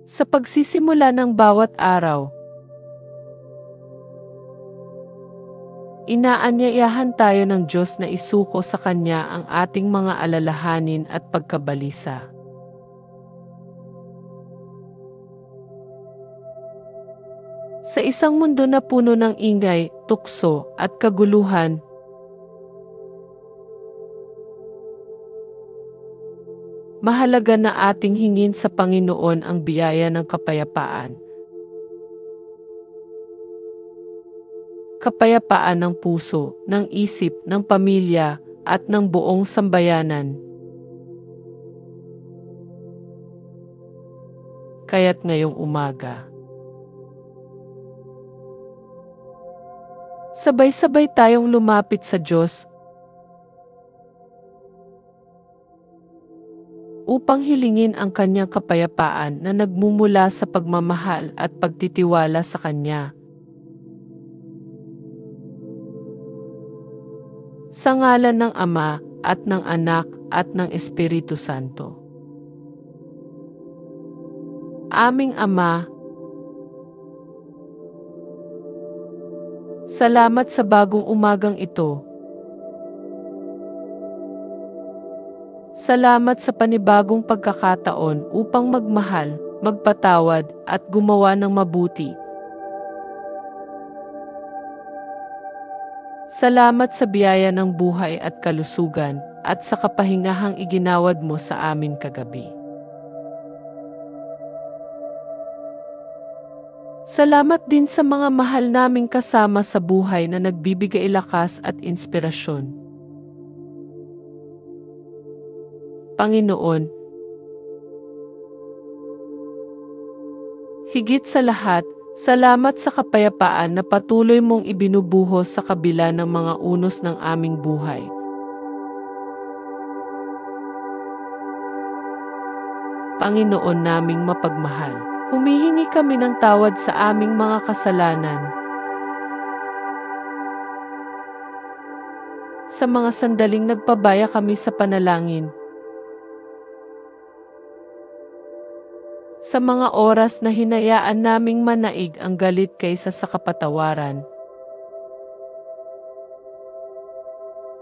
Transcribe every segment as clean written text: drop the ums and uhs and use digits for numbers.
Sa pagsisimula ng bawat araw, inaanyayahan tayo ng Diyos na isuko sa Kanya ang ating mga alalahanin at pagkabalisa. Sa isang mundo na puno ng ingay, tukso, at kaguluhan, mahalaga na ating hingin sa Panginoon ang biyaya ng kapayapaan. Kapayapaan ng puso, ng isip, ng pamilya, at ng buong sambayanan. Kaya't ngayong umaga, sabay-sabay tayong lumapit sa Diyos upang hilingin ang Kanyang kapayapaan na nagmumula sa pagmamahal at pagtitiwala sa Kanya. Sa ngalan ng Ama, at ng Anak, at ng Espiritu Santo. Aming Ama, salamat sa bagong umagang ito. Salamat sa panibagong pagkakataon upang magmahal, magpatawad, at gumawa ng mabuti. Salamat sa biyaya ng buhay at kalusugan, at sa kapahingahang iginawad mo sa amin kagabi. Salamat din sa mga mahal naming kasama sa buhay na nagbibigay lakas at inspirasyon. Panginoon, higit sa lahat, salamat sa kapayapaan na patuloy mong ibinubuhos sa kabila ng mga unos ng aming buhay. Panginoon naming mapagmahal, humihingi kami ng tawad sa aming mga kasalanan. Sa mga sandaling nagpabaya kami sa panalangin. Sa mga oras na hinayaan naming manaig ang galit kaysa sa kapatawaran.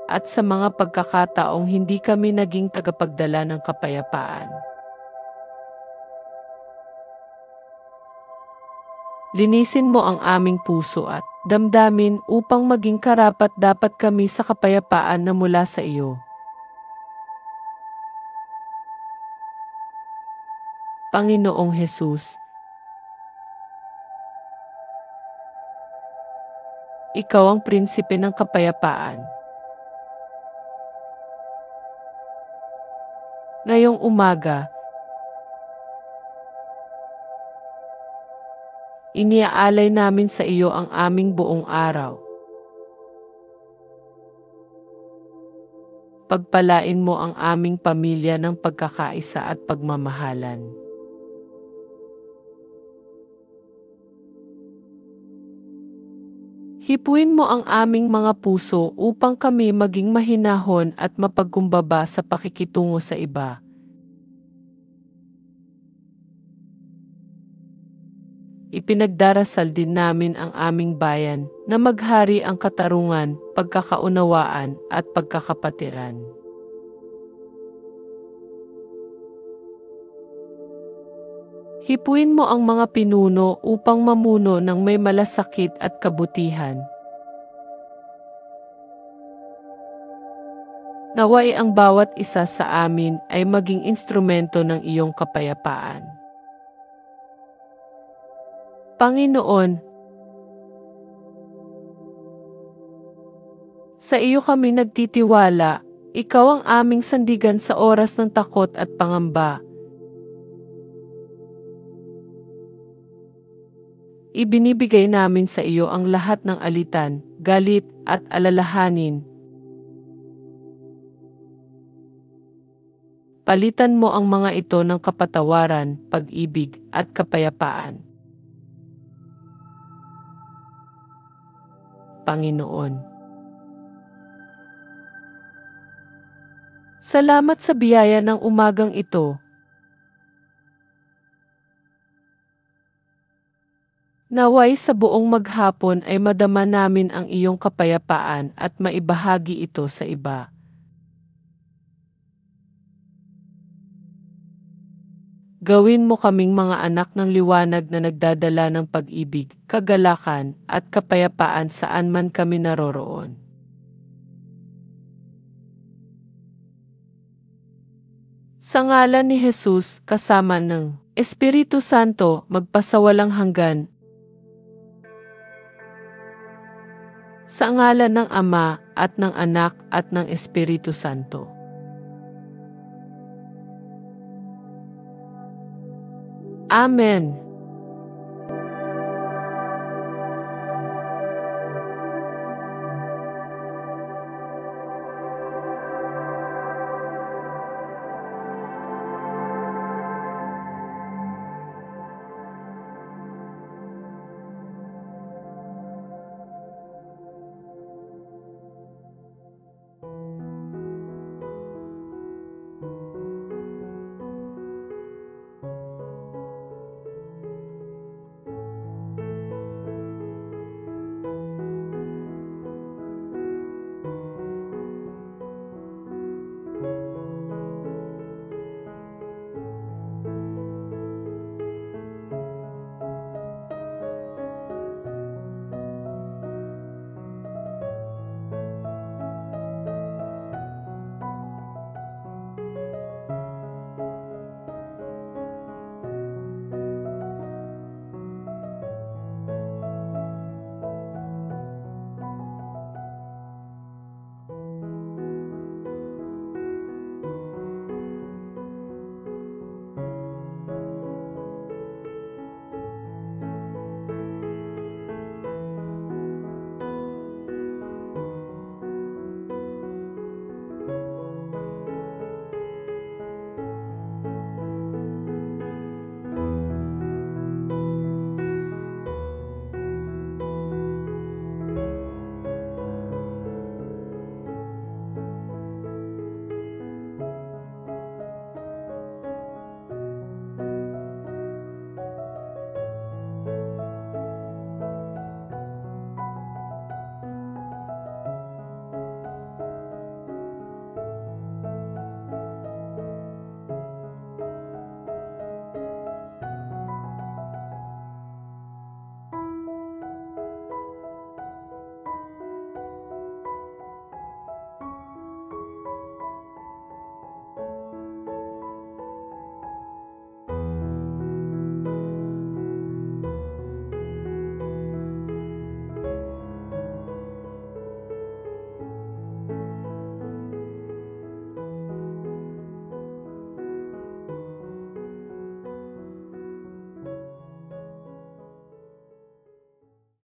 At sa mga pagkakataong hindi kami naging tagapagdala ng kapayapaan. Linisin mo ang aming puso at damdamin upang maging karapat-dapat kami sa kapayapaan na mula sa iyo. Panginoong Hesus, Ikaw ang prinsipe ng kapayapaan. Ngayong umaga, iniaalay namin sa iyo ang aming buong araw. Pagpalain mo ang aming pamilya ng pagkakaisa at pagmamahalan. Hipuin mo ang aming mga puso upang kami maging mahinahon at mapagkumbaba sa pakikitungo sa iba. Ipinagdarasal din namin ang aming bayan na maghari ang katarungan, pagkakaunawaan at pagkakapatiran. Hipuin mo ang mga pinuno upang mamuno ng may malasakit at kabutihan. Naway ang bawat isa sa amin ay maging instrumento ng iyong kapayapaan. Panginoon, sa iyo kami nagtitiwala, ikaw ang aming sandigan sa oras ng takot at pangamba. Ibinibigay namin sa iyo ang lahat ng alitan, galit at alalahanin. Palitan mo ang mga ito ng kapatawaran, pag-ibig at kapayapaan. Panginoon, salamat sa biyaya ng umagang ito. Naway sa buong maghapon ay madama namin ang iyong kapayapaan at maibahagi ito sa iba. Gawin mo kaming mga anak ng liwanag na nagdadala ng pag-ibig, kagalakan, at kapayapaan saan man kami naroroon. Sa ngalan ni Jesus, kasama ng Espiritu Santo, magpasawalang hanggan. Sa ngalan ng Ama, at ng Anak, at ng Espiritu Santo. Amen.